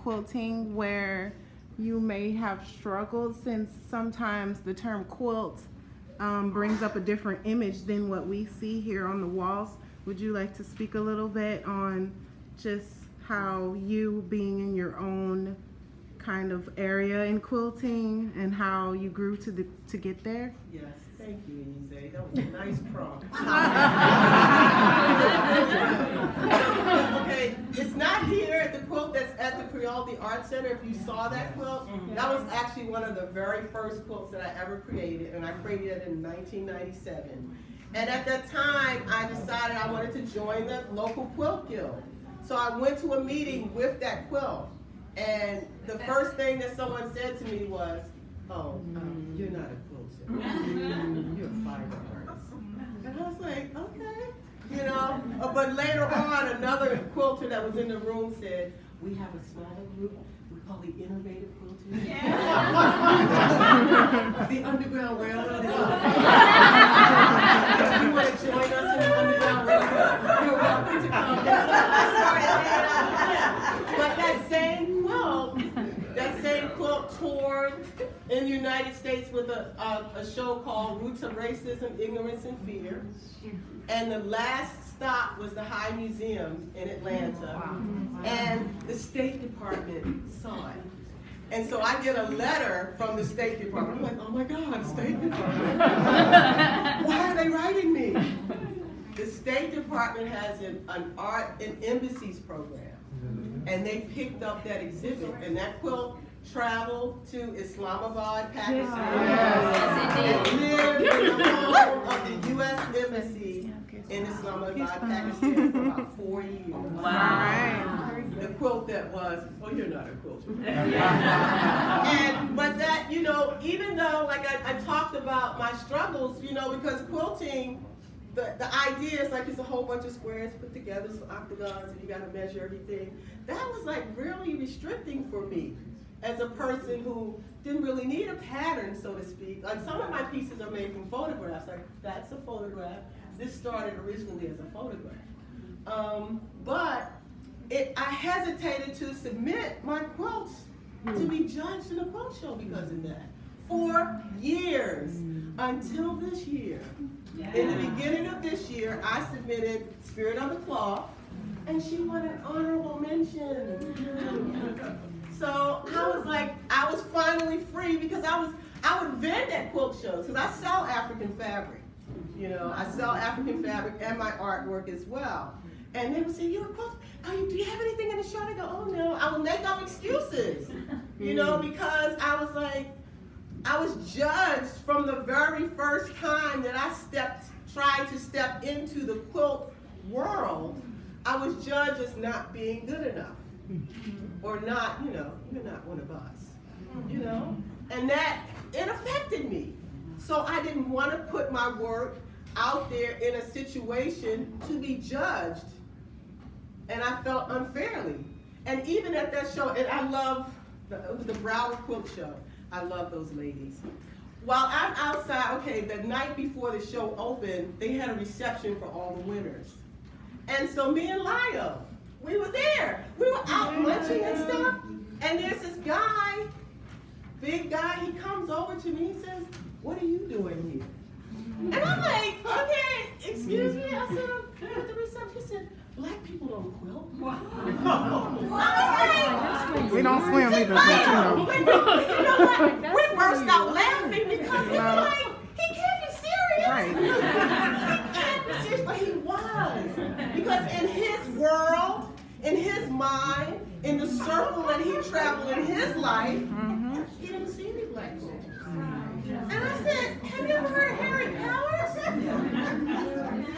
quilting where you may have struggled, since sometimes the term quilt brings up a different image than what we see here on the walls. Would you like to speak a little bit on just how you being in your own kind of area in quilting and how you grew to get there? Yes, thank you, Eze. That was a nice prompt. Okay, it's not here at the quilt that's at the Creole Art Center. If you saw that quilt, that was actually one of the very first quilts that I ever created, and I created it in 1997. And at that time, I decided I wanted to join the local quilt guild. So I went to a meeting with that quilt, and the first thing that someone said to me was, "Oh, you're not a quilter. You're a fiber artist." And I was like, okay, you know. But later on, another quilter that was in the room said, "We have a smaller group. We call the Innovative Quilters. Yeah. The Underground Railroad is if you want to join us in the Underground Railroad, you're welcome to come." But that same quilt toured in the United States with a show called Roots of Racism, Ignorance, and Fear. And the last stop was the High Museum in Atlanta. And the State Department saw it. And so I get a letter from the State Department. I'm like, oh my God, State Department. Why are they writing me? The State Department has an art and embassies program. And they picked up that exhibit, and that quilt traveled to Islamabad, Pakistan, and lived in the home of the U.S. Embassy in Islamabad, Pakistan for about 4 years. Wow. The quilt that was, oh, you're not a quilter. But that, you know, even though, like I talked about my struggles, you know, because quilting, the idea is like it's a whole bunch of squares put together, so octagons, and you got to measure everything. That was like really restricting for me as a person who didn't really need a pattern, so to speak. Like some of my pieces are made from photographs. Like that's a photograph. This started originally as a photograph. But I hesitated to submit my quilts to be judged in a quilt show because of that. For years, until this year. In the beginning of this year, I submitted Spirit on the Cloth, and she won an honorable mention. So I was like, I was finally free because I would vend at quilt shows because I sell African fabric. You know, I sell African fabric and my artwork as well. And they would say, "You're a quilter. Do you have anything in the show?" And I go, "Oh no." I would make up excuses, you know, because I was like, I was judged from the very first time that I tried to step into the quilt world. I was judged as not being good enough, or not, you know, you're not one of us, you know, and that it affected me. So I didn't want to put my work out there in a situation to be judged, and I felt unfairly. And even at that show, and I love it was the Broward Quilt Show. I love those ladies. While I'm outside, okay, the night before the show opened, they had a reception for all the winners. And so me and Lio, we were there. We were out munching and stuff. And there's this guy, big guy, he comes over to me and says, "What are you doing here?" And I'm like, okay, excuse me. I said, "I'm at the reception." He said, "Black people don't quilt." We don't swim either, but you know. You know what? We burst out laughing because we were like, he can't be serious. Right. He can't be serious, but he was. Because in his world, in his mind, in the circle that he traveled in his life, he didn't see any black people. And I said, "Have you ever heard of Harry Powers?"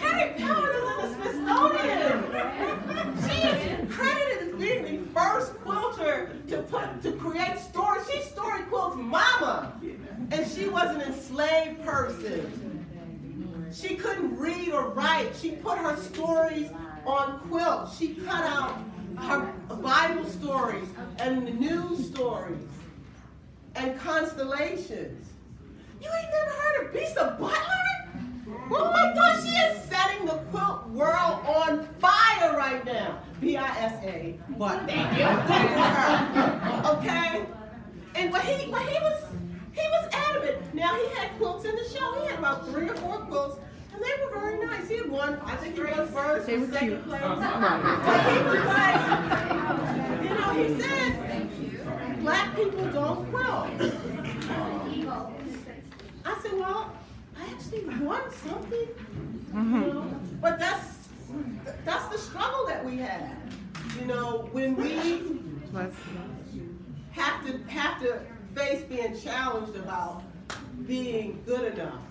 Harry Powers is in the Smithsonian. She is credited as being the first quilter to create stories. She story quilts mama. And she was an enslaved person. She couldn't read or write. She put her stories on quilts. She cut out her Bible stories and the news stories and constellations. You ain't never heard of Bisa Butler? Oh my gosh, she is setting the quilt world on fire right now. B-I-S-A, but thank you. he was adamant. Now he had quilts in the show. He had about 3 or 4 quilts, and they were very nice. He had won, I think he won first They or were second cute. place. But he was like, you know, he said, black people don't quilt. I said, well, I actually won something, you know. But that's the struggle that we have, you know, when we have to face being challenged about being good enough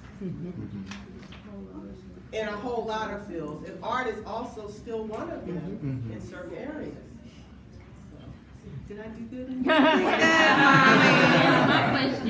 in a whole lot of fields, and art is also still one of them in certain areas. Did I do good? My question